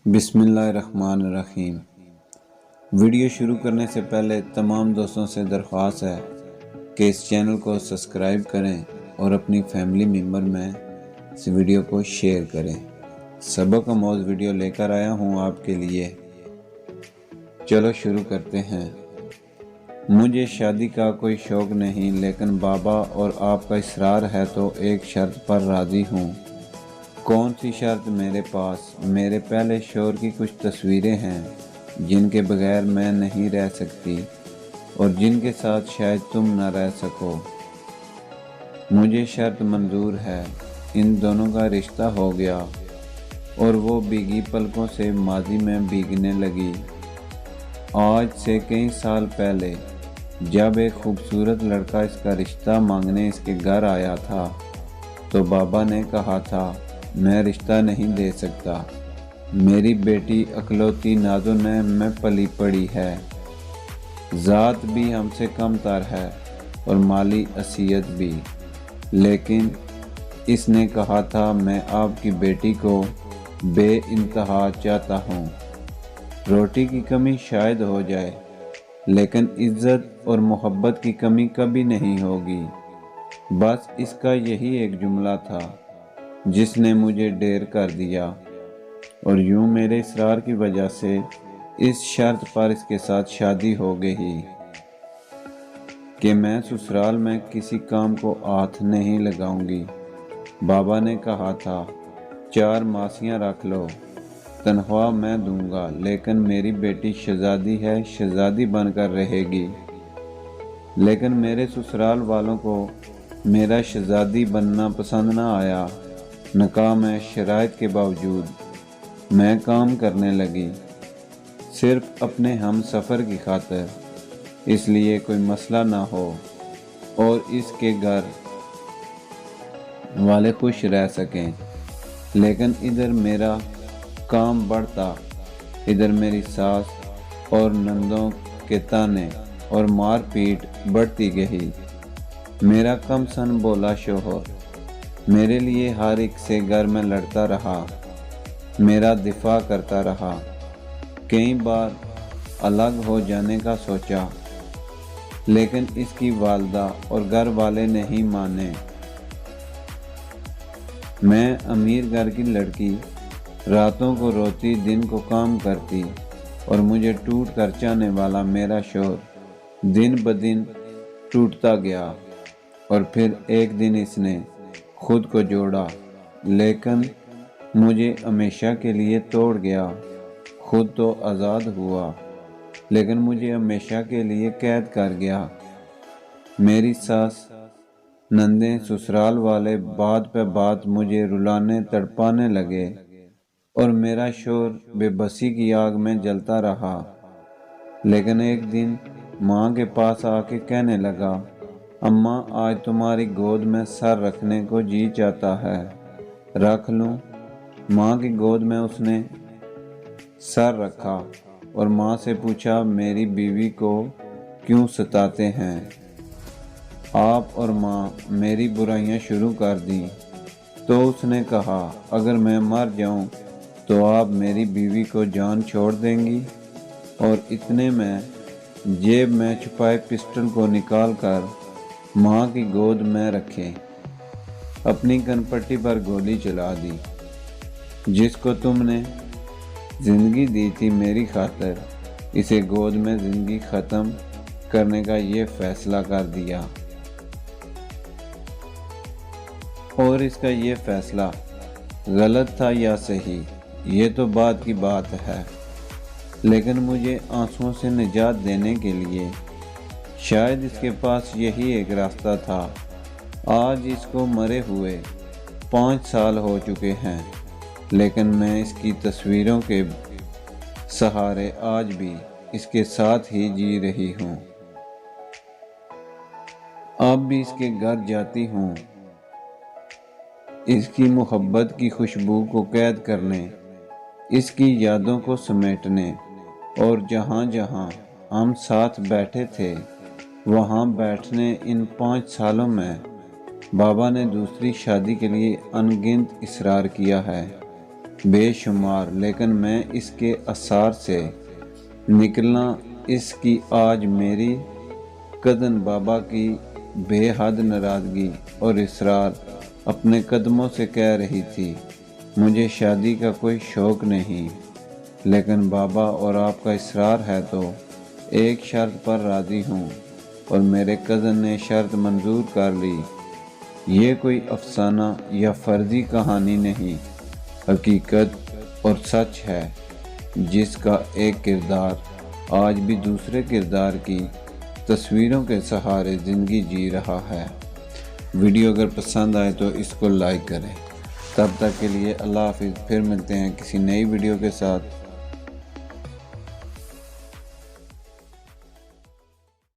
بسم اللہ الرحمن الرحیم۔ ویڈیو شروع کرنے سے پہلے تمام دوستوں سے درخواست ہے کہ اس چینل کو سبسکرائب کریں اور اپنی فیملی ممبر میں اس ویڈیو کو شیئر کریں۔ سبق آموز ویڈیو لے کر آیا ہوں آپ کے لیے۔ چلو شروع کرتے ہیں۔ مجھے شادی کا کوئی شوق نہیں، لیکن بابا اور آپ کا اصرار ہے تو ایک شرط پر راضی ہوں۔ کون سی شرط؟ میرے پاس میرے پہلے شوہر کی کچھ تصویریں ہیں جن کے بغیر میں نہیں رہ سکتی اور جن کے ساتھ شاید تم نہ رہ سکو۔ مجھے شرط منظور ہے۔ ان دونوں کا رشتہ ہو گیا اور وہ بھیگی پلکوں سے ماضی میں بھیگنے لگی۔ آج سے کئی سال پہلے جب ایک خوبصورت لڑکا اس کا رشتہ مانگنے اس کے گھر آیا تھا تو بابا نے کہا تھا میں رشتہ نہیں دے سکتا، میری بیٹی اکلوتی ناز و نعم میں پلی پڑی ہے، ذات بھی ہم سے کم تر ہے اور مالی حیثیت بھی، لیکن اس نے کہا تھا میں آپ کی بیٹی کو بے انتہا چاہتا ہوں۔ روٹی کی کمی شاید ہو جائے لیکن عزت اور محبت کی کمی کبھی نہیں ہوگی۔ بس اس کا یہی ایک جملہ تھا جس نے مجھے ڈیر کر دیا، اور یوں میرے اصرار کی وجہ سے اس شرط پر اس کے ساتھ شادی ہو گئی کہ میں سسرال میں کسی کام کو ہاتھ نہیں لگاؤں گی۔ بابا نے کہا تھا 4 ماسیاں رکھ لو، تنخواہ میں دوں گا، لیکن میری بیٹی شہزادی ہے، شہزادی بن کر رہے گی۔ لیکن میرے سسرال والوں کو میرا شہزادی بننا پسند نہ آیا۔ نکاح میں شرائط کے باوجود میں کام کرنے لگی، صرف اپنے ہم سفر کی خاطر، اس لیے کوئی مسئلہ نہ ہو اور اس کے گھر والے خوش رہ سکیں۔ لیکن ادھر میرا کام بڑھتا، ادھر میری ساس اور نندوں کے تانے اور مار پیٹ بڑھتی گئی۔ میرا کم سن بولا شوہر میرے لیے ہر ایک سے گھر میں لڑتا رہا، میرا دفاع کرتا رہا، کئی بار الگ ہو جانے کا سوچا، لیکن اس کی والدہ اور گھر والے نہیں مانے۔ میں امیر گھر کی لڑکی، راتوں کو روتی دن کو کام کرتی، اور مجھے ٹوٹ کر چاہنے والا میرا شوہر دن بدن ٹوٹتا گیا، اور پھر ایک دن اس نے خود کو جوڑا، لیکن مجھے ہمیشہ کے لیے توڑ گیا۔ خود تو آزاد ہوا لیکن مجھے ہمیشہ کے لیے قید کر گیا۔ میری ساس، نندیں، سسرال والے بات پہ بات مجھے رلانے تڑپانے لگے، اور میرا شوہر بے بسی کی آگ میں جلتا رہا۔ لیکن ایک دن ماں کے پاس آ کے کہنے لگا اماں آج تمہاری گود میں سر رکھنے کو جی چاہتا ہے، رکھ لوں؟ ماں کی گود میں اس نے سر رکھا اور ماں سے پوچھا میری بیوی کو کیوں ستاتے ہیں آپ؟ اور ماں میری برائیاں شروع کر دیں تو اس نے کہا اگر میں مر جاؤں تو آپ میری بیوی کو جان چھوڑ دیں گی؟ اور اتنے میں جیب میں چھپائے پسٹل کو نکال کر ماں کی گود میں رکھے اپنی کن پٹی پر گولی چلا دی۔ جس کو تم نے زندگی دی تھی میری خاطر، اسے گود میں زندگی ختم کرنے کا یہ فیصلہ کر دیا، اور اس کا یہ فیصلہ غلط تھا یا صحیح یہ تو بعد کی بات ہے، لیکن مجھے آنسوؤں سے نجات دینے کے لیے شاید اس کے پاس یہی ایک راستہ تھا۔ آج اس کو مرے ہوئے 5 سال ہو چکے ہیں، لیکن میں اس کی تصویروں کے سہارے آج بھی اس کے ساتھ ہی جی رہی ہوں۔ اب بھی اس کے گھر جاتی ہوں، اس کی محبت کی خوشبو کو قید کرنے، اس کی یادوں کو سمیٹنے، اور جہاں جہاں ہم ساتھ بیٹھے تھے وہاں بیٹھنے۔ ان 5 سالوں میں بابا نے دوسری شادی کے لیے ان گنت اصرار کیا ہے، بے شمار، لیکن میں اس کے اثار سے نکلنا، اس کی آج میری کزن بابا کی بے حد ناراضگی اور اصرار اپنے قدموں سے کہہ رہی تھی، مجھے شادی کا کوئی شوق نہیں، لیکن بابا اور آپ کا اصرار ہے تو ایک شرط پر راضی ہوں، اور میرے کزن نے شرط منظور کر لی۔ یہ کوئی افسانہ یا فرضی کہانی نہیں، حقیقت اور سچ ہے، جس کا ایک کردار آج بھی دوسرے کردار کی تصویروں کے سہارے زندگی جی رہا ہے۔ ویڈیو اگر پسند آئے تو اس کو لائک کریں۔ تب تک کے لیے اللہ حافظ، پھر ملتے ہیں کسی نئی ویڈیو کے ساتھ۔